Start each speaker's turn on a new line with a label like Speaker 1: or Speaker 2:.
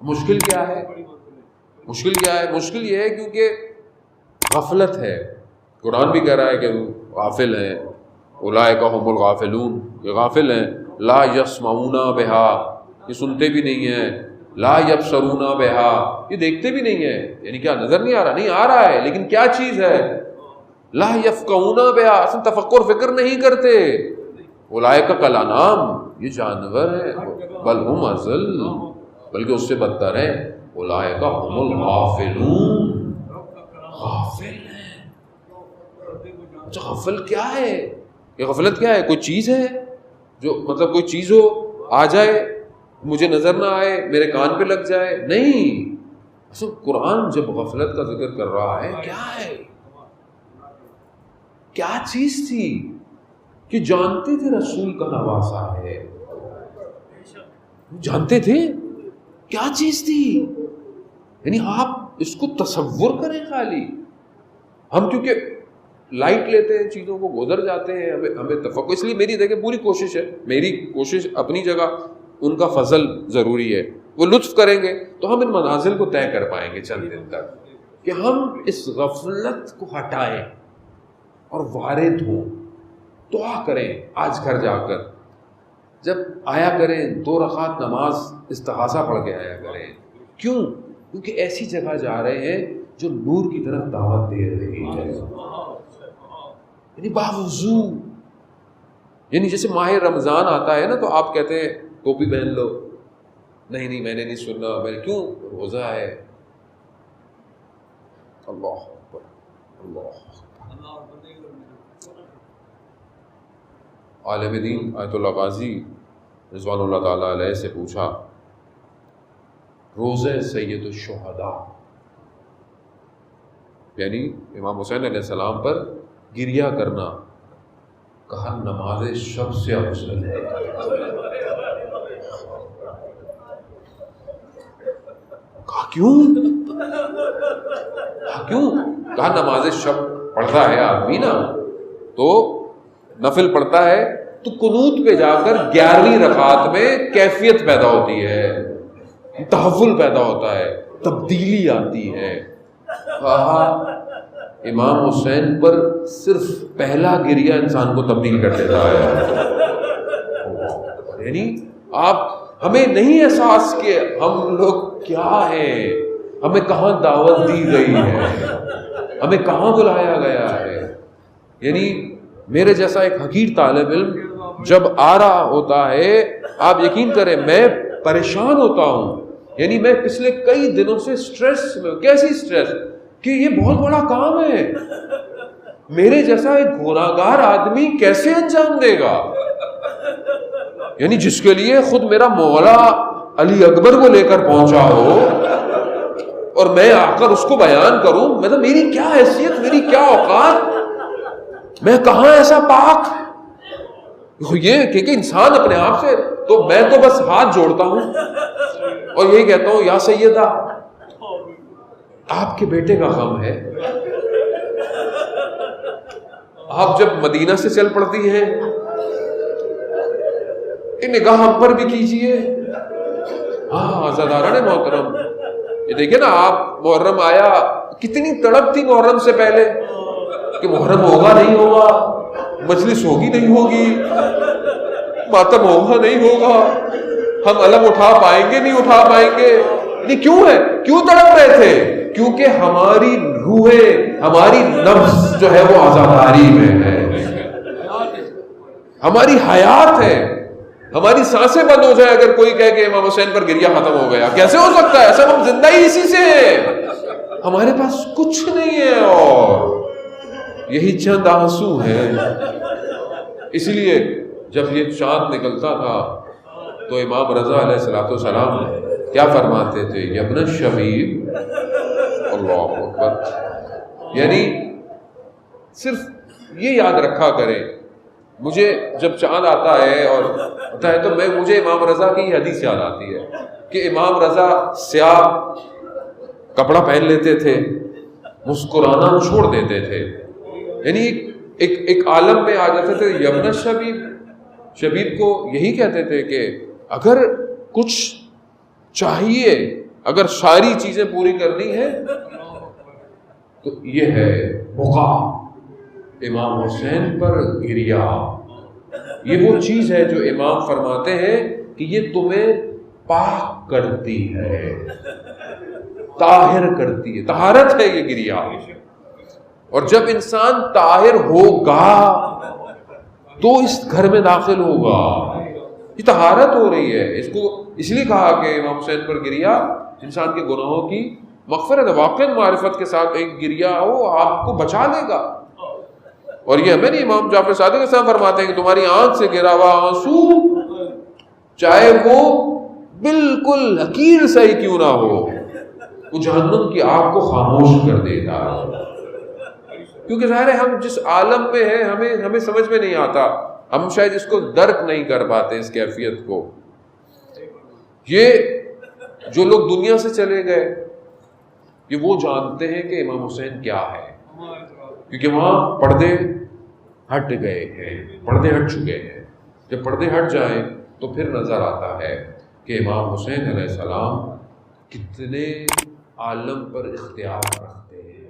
Speaker 1: مشکل کیا ہے؟ مشکل کیا ہے؟ مشکل یہ ہے کیونکہ غفلت ہے. قرآن بھی کہہ رہا ہے کہ غافل ہیں، اولئک هم الغافلون، یہ غافل ہیں. لا یسمعون بہا، یہ سنتے بھی نہیں ہیں. لا یبصرون بہا، یہ دیکھتے بھی نہیں ہیں. یعنی کیا نظر نہیں آ رہا؟ نہیں آ رہا ہے، لیکن کیا چیز ہے؟ لا یفقہون بہا، اصلا تفکر فکر نہیں کرتے. اولئک کالانعام، یہ جانور ہیں. بل ہم اضل، بلکہ اس سے بدتر ہیں. اولئک هم الغافلون، غافل ہیں. اچھا غفل کیا ہے؟ یہ غفلت کیا ہے؟ کوئی چیز ہے جو مطلب کوئی چیز ہو آ جائے مجھے نظر نہ آئے میرے کان پہ لگ جائے؟ نہیں. اصل قرآن جب غفلت کا ذکر کر رہا ہے کیا ہے؟ کیا چیز تھی کہ جانتے تھے رسول کا نواسا ہے؟ جانتے تھے کیا چیز تھی؟ یعنی آپ اس کو تصور کریں. خالی ہم کیونکہ لائٹ لیتے ہیں چیزوں کو، گزر جاتے ہیں، ہمیں تفکر. اس لیے میری دیکھیں پوری کوشش ہے، میری کوشش اپنی جگہ، ان کا فضل ضروری ہے. وہ لطف کریں گے تو ہم ان منازل کو طے کر پائیں گے چند دن تک، کہ ہم اس غفلت کو ہٹائیں اور وارد ہوں. دعا کریں آج گھر جا کر، جب آیا کریں 2 رکعت نماز استغاثہ پڑھ کے آیا کریں. کیوں؟ کیونکہ ایسی جگہ جا رہے ہیں جو نور کی طرف دعوت دے رہی ہے. یعنی باوضو، یعنی جیسے ماہ رمضان آتا ہے نا تو آپ کہتے ہیں ٹوپی پہن لو. نہیں میں نے نہیں سننا، میں نے کیوں؟ روزہ ہے. اللہ اکبر، اللہ اکبر. عالم دین آیت اللہ غازی رضوان اللہ تعالیٰ علیہ سے پوچھا روزہ سید الشہداء، یعنی امام حسین علیہ السلام پر گریہ کرنا، کہا نماز شب سے افضل ہے. کہا کیوں؟ کہا نماز شب پڑھتا ہے آدمی نا تو نفل پڑھتا ہے تو قنوت پہ جا کر 11ویں رکعت میں کیفیت پیدا ہوتی ہے، تحول پیدا ہوتا ہے، تبدیلی آتی ہے. کہا امام حسین پر صرف پہلا گریہ انسان کو تبدیل کر دیتا ہے. یعنی آپ ہمیں نہیں احساس کہ ہم لوگ کیا ہیں، ہمیں کہاں دعوت دی گئی ہے، ہمیں کہاں بلایا گیا ہے. یعنی میرے جیسا ایک حقیر طالب علم جب آ رہا ہوتا ہے، آپ یقین کریں میں پریشان ہوتا ہوں. یعنی میں پچھلے کئی دنوں سے سٹریس میں. کیسی سٹریس؟ کہ یہ بہت بڑا کام ہے، میرے جیسا ایک گناہگار آدمی کیسے انجام دے گا؟ یعنی جس کے لیے خود میرا مولا علی اکبر کو لے کر پہنچا ہو اور میں آ کر اس کو بیان کروں، مطلب میری کیا حیثیت، میری کیا اوقات، میں کہاں ایسا پاک. یہ کہ انسان اپنے آپ سے، تو میں تو بس ہاتھ جوڑتا ہوں اور یہی کہتا ہوں یا سیدہ آپ کے بیٹے کا غم ہے. آپ جب مدینہ سے چل پڑتی ہیں نگاہ ہم پر بھی کیجئے. ہاں عزاداران محترم، یہ دیکھیں نا آپ محرم آیا، کتنی تڑپ تھی محرم سے پہلے کہ محرم ہوگا نہیں ہوگا، مجلس ہوگی نہیں ہوگی، ماتم ہوگا نہیں ہوگا، ہم علم اٹھا پائیں گے نہیں اٹھا پائیں گے. یہ کیوں ہے؟ کیوں تڑپ رہے تھے؟ کیونکہ ہماری روحیں، ہماری نفس جو ہے وہ آزاداری میں ہے، ہماری حیات ہے. ہماری سانسیں بند ہو جائے اگر کوئی کہے کہ امام حسین پر گریہ ختم ہو گیا، کیسے ہو سکتا ہے؟ ایسا ہم زندہ ہی اسی سے ہیں، ہمارے پاس کچھ نہیں ہے اور یہی چند آنسو ہیں. اس لیے جب یہ چاند نکلتا تھا تو امام رضا علیہ الصلوۃ والسلام کیا فرماتے تھے؟ ابن الشبیب، اللہ اکبر. یعنی صرف یہ یاد رکھا کریں، مجھے جب چاند آتا ہے اور ہوتا ہے تو مجھے امام رضا کی حدیث یاد آتی ہے کہ امام رضا سیاہ کپڑا پہن لیتے تھے، مسکرانا چھوڑ دیتے تھے. یعنی ایک عالم میں آ جاتے تھے. یمن شبیب، شبیب کو یہی کہتے تھے کہ اگر کچھ چاہیے، اگر ساری چیزیں پوری کرنی ہے تو یہ ہے بقا، امام حسین پر گریا۔ یہ وہ چیز ہے جو امام فرماتے ہیں کہ یہ تمہیں پاک کرتی ہے، طاہر کرتی ہے، طہارت ہے یہ گریا۔ اور جب انسان طاہر ہوگا تو اس گھر میں داخل ہوگا، یہ طہارت ہو رہی ہے۔ اس کو اس لیے کہا کہ امام حسین پر گریا انسان کے گناہوں کی مغفرت ہے۔ واقعی معرفت کے ساتھ ایک گریا ہو آپ کو بچا لے گا۔ اور یہ ہمیں نہیں، امام جعفر صادق کے ساتھ فرماتے ہیں کہ تمہاری آنکھ سے گرا ہوا آنسو چاہے وہ بالکل حقیر سا ہی کیوں نہ ہو، وہ جہنم کی آگ کو خاموش کر دیتا ہے۔ کیونکہ ظاہر ہے ہم جس عالم میں ہیں ہمیں سمجھ میں نہیں آتا، ہم شاید اس کو درک نہیں کر پاتے اس کیفیت کو۔ یہ جو لوگ دنیا سے چلے گئے یہ وہ جانتے ہیں کہ امام حسین کیا ہے، کیونکہ وہاں پردے ہٹ گئے ہیں، پردے ہٹ چکے ہیں۔ جب پردے ہٹ جائیں تو پھر نظر آتا ہے کہ امام حسین علیہ السلام کتنے عالم پر اختیار رکھتے ہیں۔